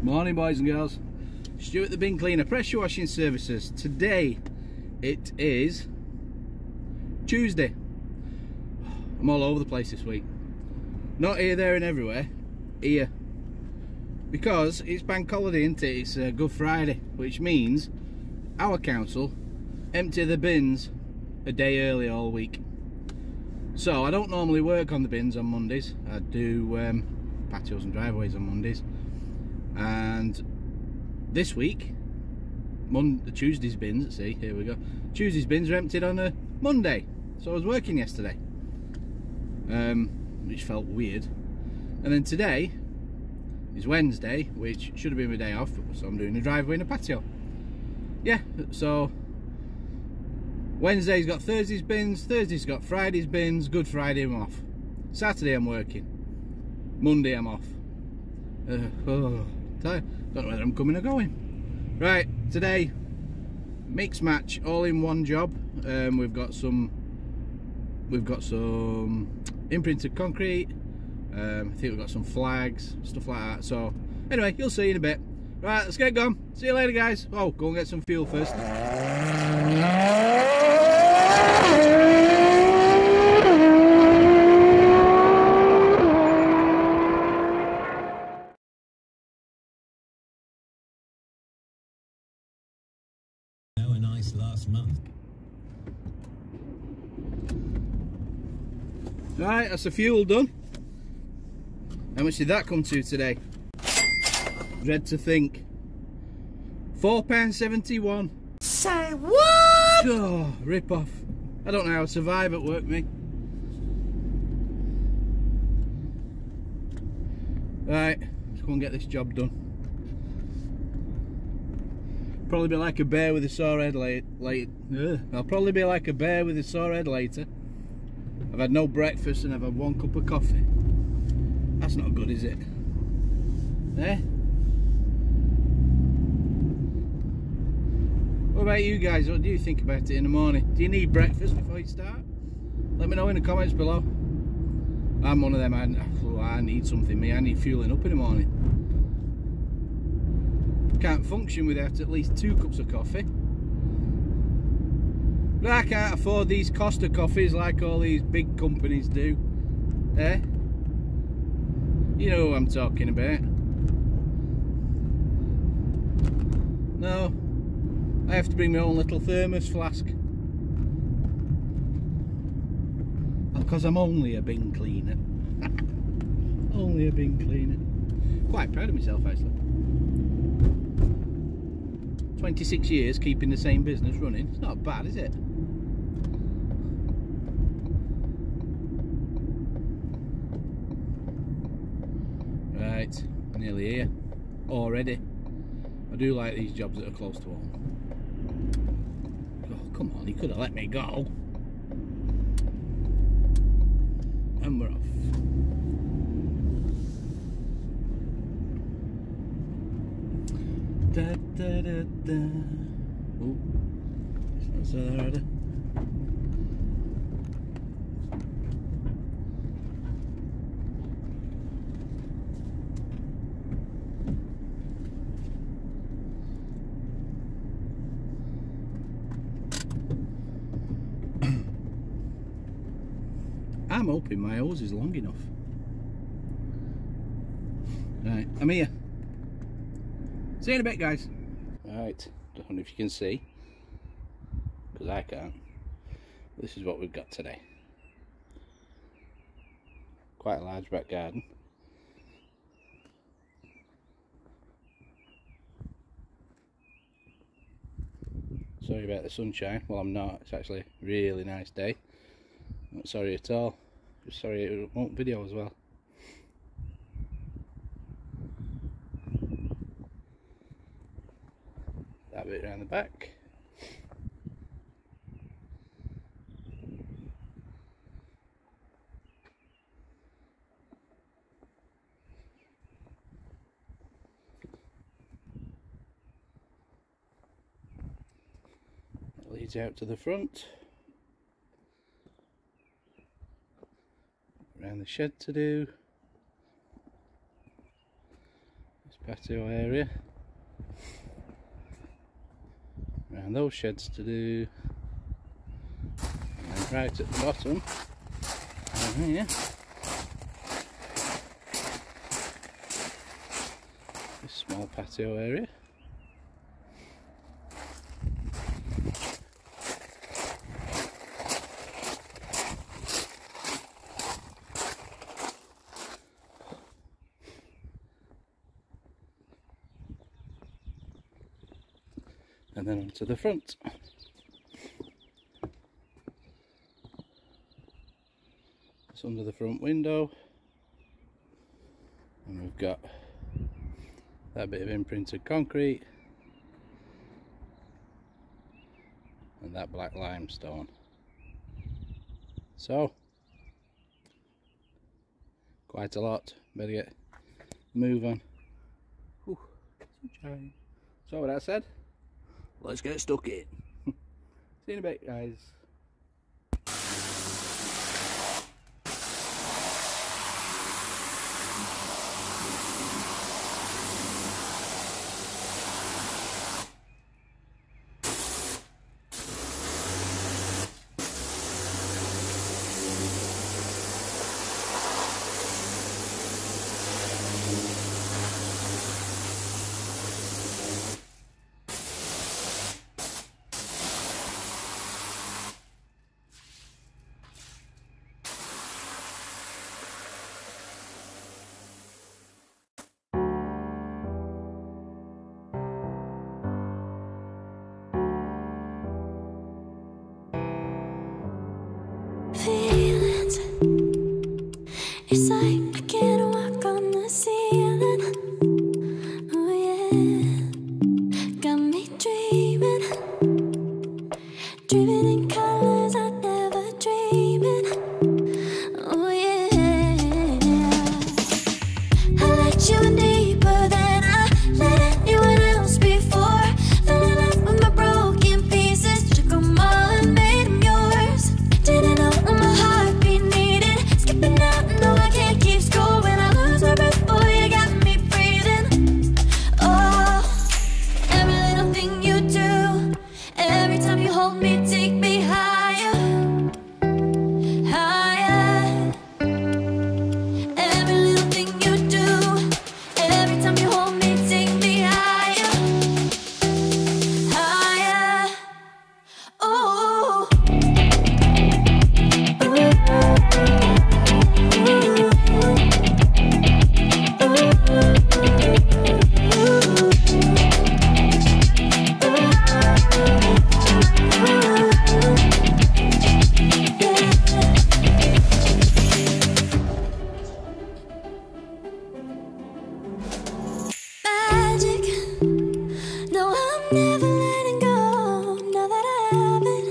Morning boys and girls, Stuart the bin cleaner, pressure washing services. Today it is Tuesday. I'm all over the place this week. Not here, there and everywhere. Here. Because it's bank holiday, isn't it? It's Good Friday, which means our council empty the bins a day early all week. So I don't normally work on the bins on Mondays. I do patios and driveways on Mondays. And this week, Tuesday's bins, let's see, here we go. Tuesday's bins are emptied on a Monday. So I was working yesterday, which felt weird. And then today is Wednesday, which should have been my day off, so I'm doing a driveway and a patio. Yeah, so Wednesday's got Thursday's bins, Thursday's got Friday's bins, Good Friday I'm off. Saturday I'm working, Monday I'm off. Don't know whether I'm coming or going. Right, today, mix match, all in one job. We've got some imprinted concrete. I think we've got some flags, stuff like that. So anyway, you'll see in a bit. Right, let's get going. See you later, guys. Oh, go and get some fuel first. Last month. Right, that's the fuel done. How much did that come to today? Dread to think. £4.71. Say what? Oh, rip off. I don't know how to survive at work, me. Right, let's go and get this job done. Probably be like a bear with a sore head I'll probably be like a bear with a sore head later. I've had no breakfast and I've had 1 cup of coffee. That's not good, is it? Eh? What about you guys? What do you think about it in the morning? Do you need breakfast before you start? Let me know in the comments below. I'm one of them, I need something, me. I need fueling up in the morning. Can't function without at least 2 cups of coffee. But I can't afford these Costa coffees like all these big companies do. Eh? You know who I'm talking about. No, I have to bring my own little thermos flask. Because I'm only a bin cleaner. Only a bin cleaner. Quite proud of myself actually. 26 years keeping the same business running. It's not bad, is it? Right, nearly here. Already. I do like these jobs that are close to home. Oh, come on, you could have let me go. And we're off. Da, da, da, da. Oh, it's not so hard. I'm hoping my hose is long enough. Right, I'm here. See you in a bit, guys. Right, don't know if you can see, because I can't. This is what we've got today. Quite a large back garden. Sorry about the sunshine. Well, I'm not. It's actually a really nice day. Not sorry at all. Just sorry it won't video as well. That bit around the back. That leads out to the front. Around the shed to do. patio area. And those sheds to do. And right at the bottom, down here, this small patio area. And then onto the front. It's under the front window, and we've got that bit of imprinted concrete and that black limestone. So quite a lot. Better get move on. Ooh, sunshine. So with that said, let's get stuck in. See you in a bit, guys. Feelings, it's like I can't walk on the ceiling. Oh yeah, got me dreaming, dreaming in colors I never dreamed. Oh yeah, I let you in deeper than I let anyone else before. Fell in love with my broken pieces, took them all and made them yours. Didn't know my heartbeat needed skipping out, no I can't keep score. When I lose my breath, boy, you got me breathing. Oh, every little thing you do, every time you hold me, take me higher, higher. Every little thing you do, every time you hold me, take me higher, higher. Oh. Magic, no, I'm never letting go. Now that I have it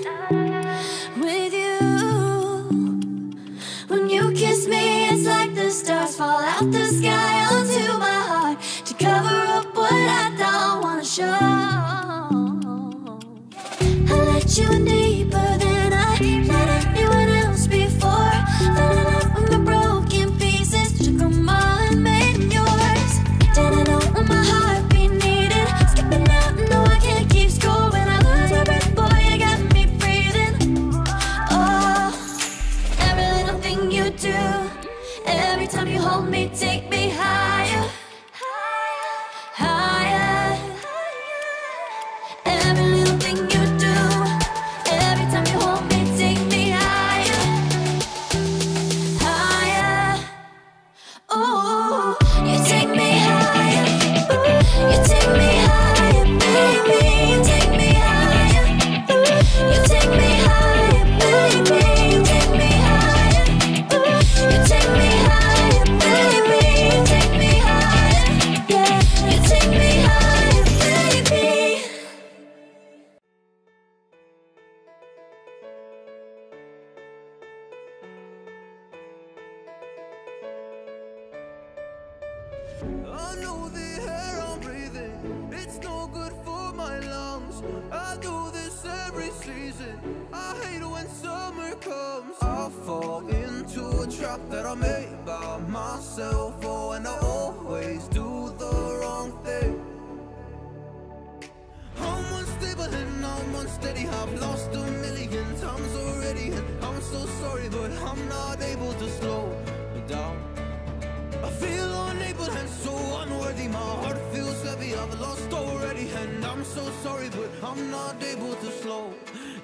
with you. When you kiss me, it's like the stars fall out the sky onto my heart to cover up what I don't wanna show. I let you in deeper than I let anyone else before. Fell in love with my broken pieces, took them all and made them yours. Didn't know what my heartbeat needed skipping out, no I can't keep score. When I lose my breath, boy, you got me breathing. Oh, every little thing you do, every time you hold me, take me higher, higher. Every little thing you do, every time you hold me, take me higher, higher. Oh, you take me higher, you take me higher, baby, you take me higher, you take me higher, baby, you take me higher, you take me higher, baby, you take me higher, yeah, you take me higher, baby. I know the air I'm breathing, it's no good for my lungs. I do this every season, I hate it when summer comes. I fall into a trap that I made by myself. Oh, and I always do the wrong I'm so sorry, but I'm not able to slow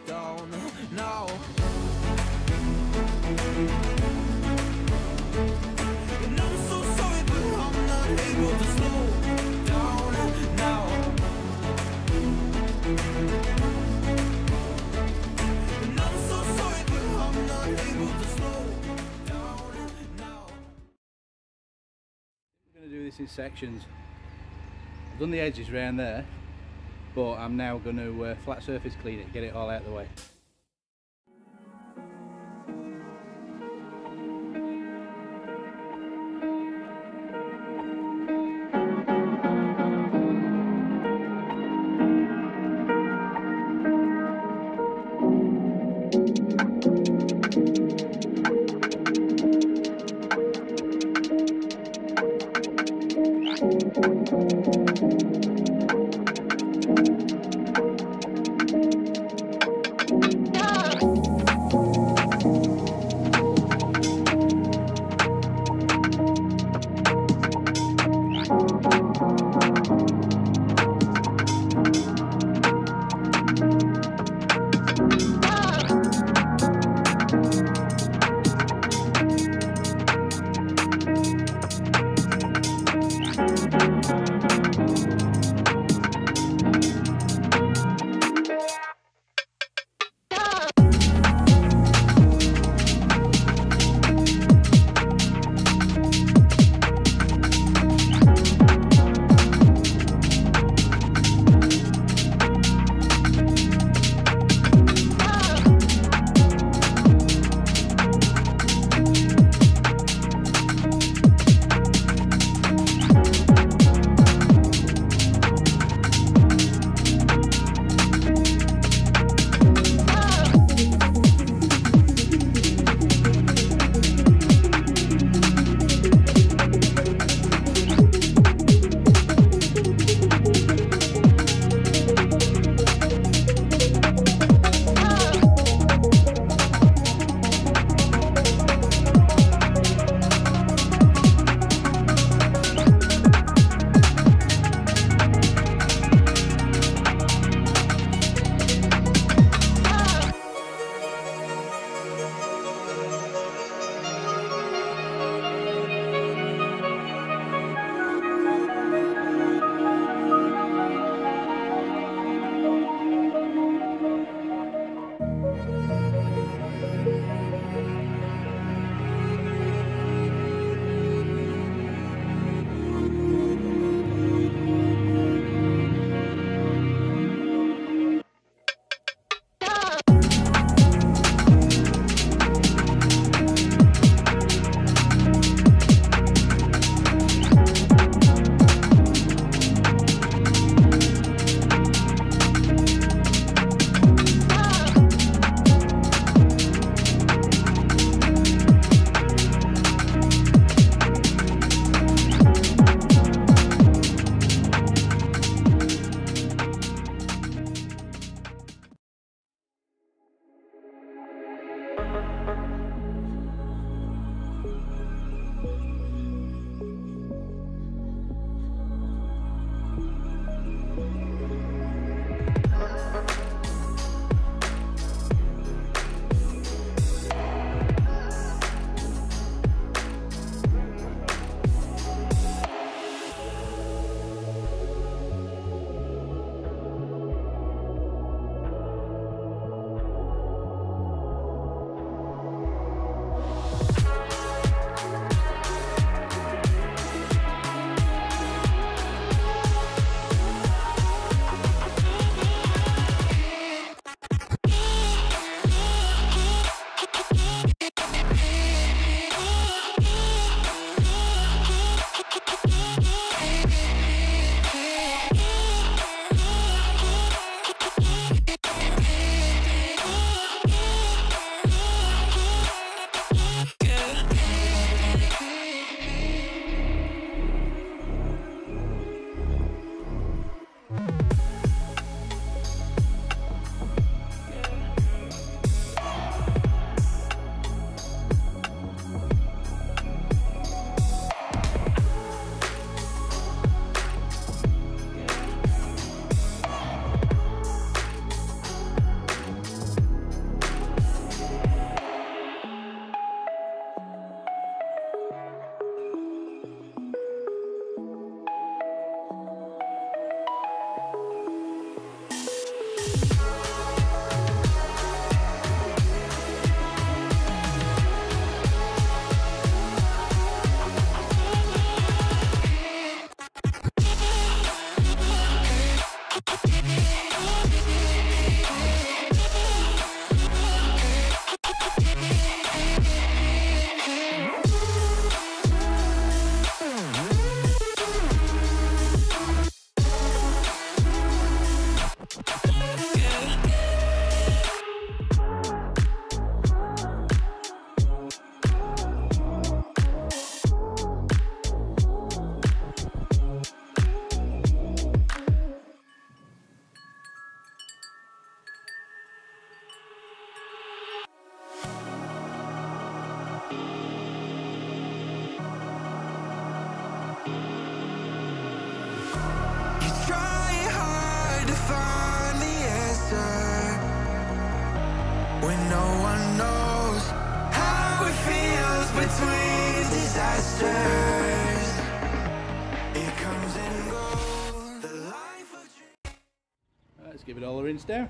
down now. And I'm so sorry, but I'm not able to slow down now. And I'm so sorry, but I'm not able to slow down now. I'm going to do this in sections. I've done the edges around there, but I'm now going to flat surface clean it, get it all out of the way. no one knows how it feels between disasters. It comes and goes. The life of dreams. Let's give it all a rinse down.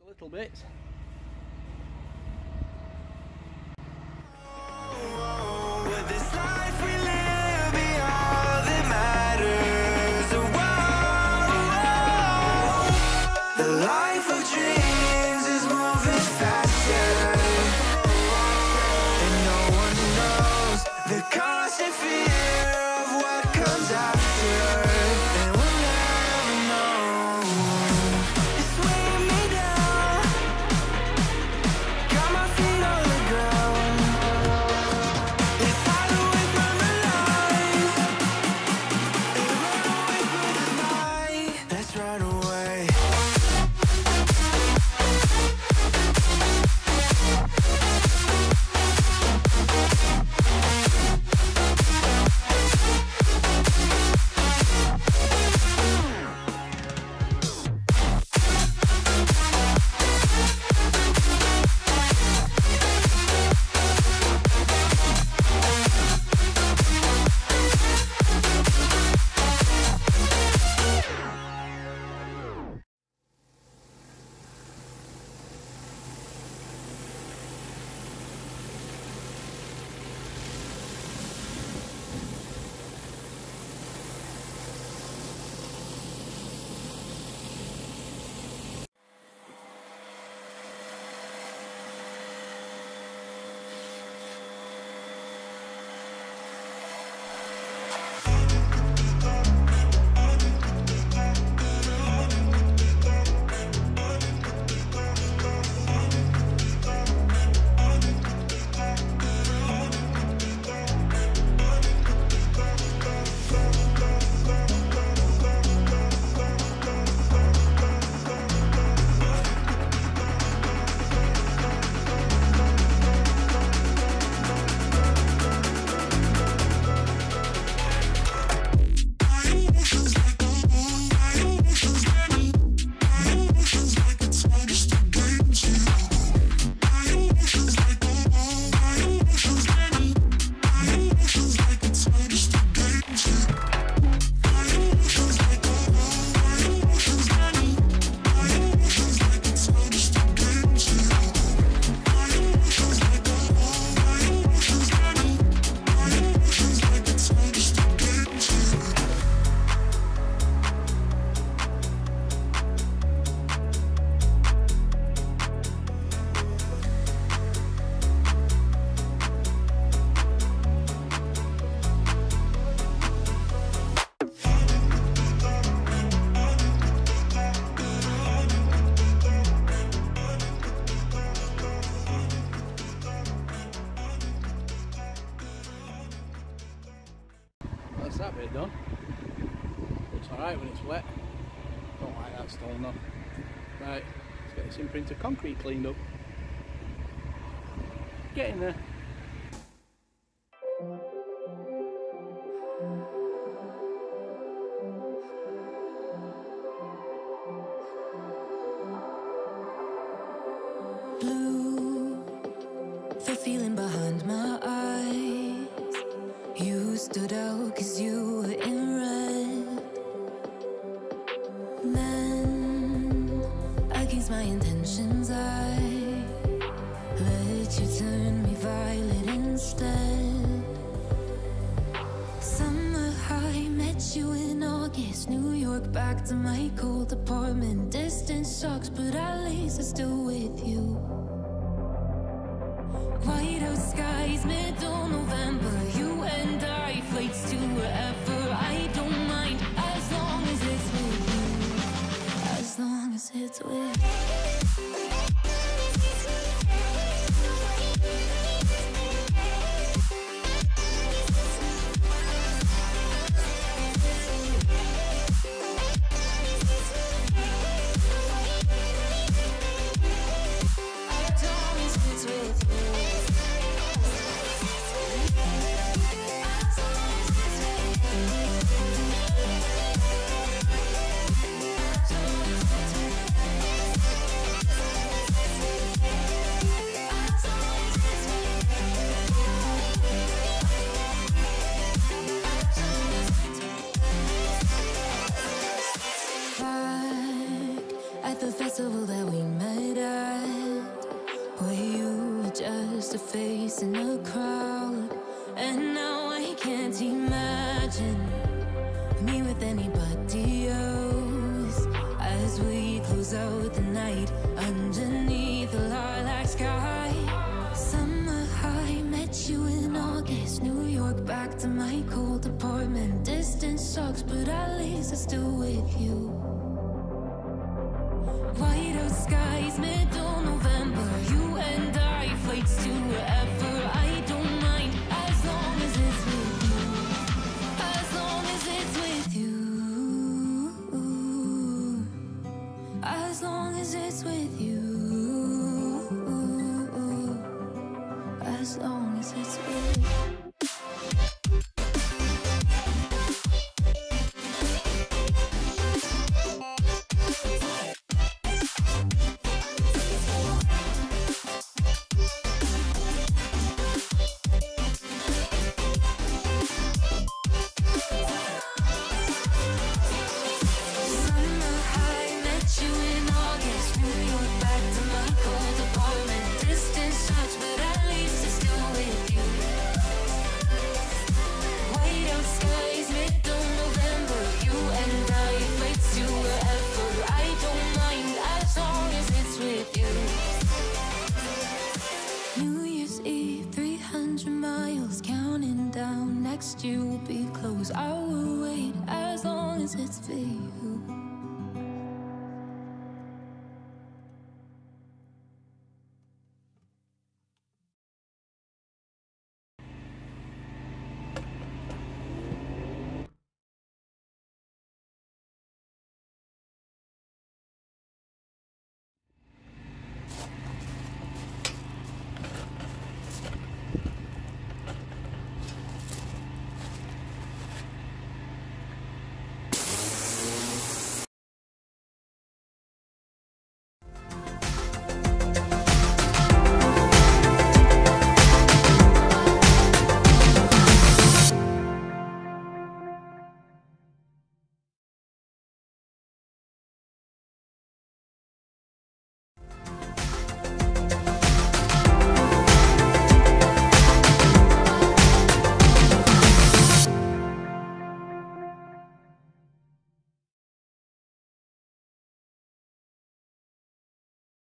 Little bits. With this life we live be all that matters. The life of dreams is moving faster, and no one knows the constant fear of what comes after. And we'll never know. It's weighing me down. Got my feet on the ground. Let's hide away from the lights and run away through the night. Let's run away. That's that bit done. Looks alright when it's wet. Don't like that stone though. Right, let's get this imprint of concrete cleaned up. Get in there. Blue, the feeling behind my eyes. You stood out 'cause you were in red. my intentions. I let you turn me violet instead. Summer high, met you in August. New York, back to my cold apartment. Distance sucks, but at least I'm still with you. White out skies, middle November. You and I, flights to wherever. I don't mind, as long as it's with you. As long as it's with you. The festival that we met at, where you were just a face in a crowd. And now I can't imagine me with anybody else. As we close out the night underneath the lilac sky. Summer high, met you in August. New York, back to my cold apartment. Distance sucks, but at least I'm still with you. White out skies, middle November. You and I, flights to wherever. I don't mind, as long as it's with you. As long as it's with you. As long as it's with you. As long as it's with you. Next year will be close. I will wait as long as it's for you.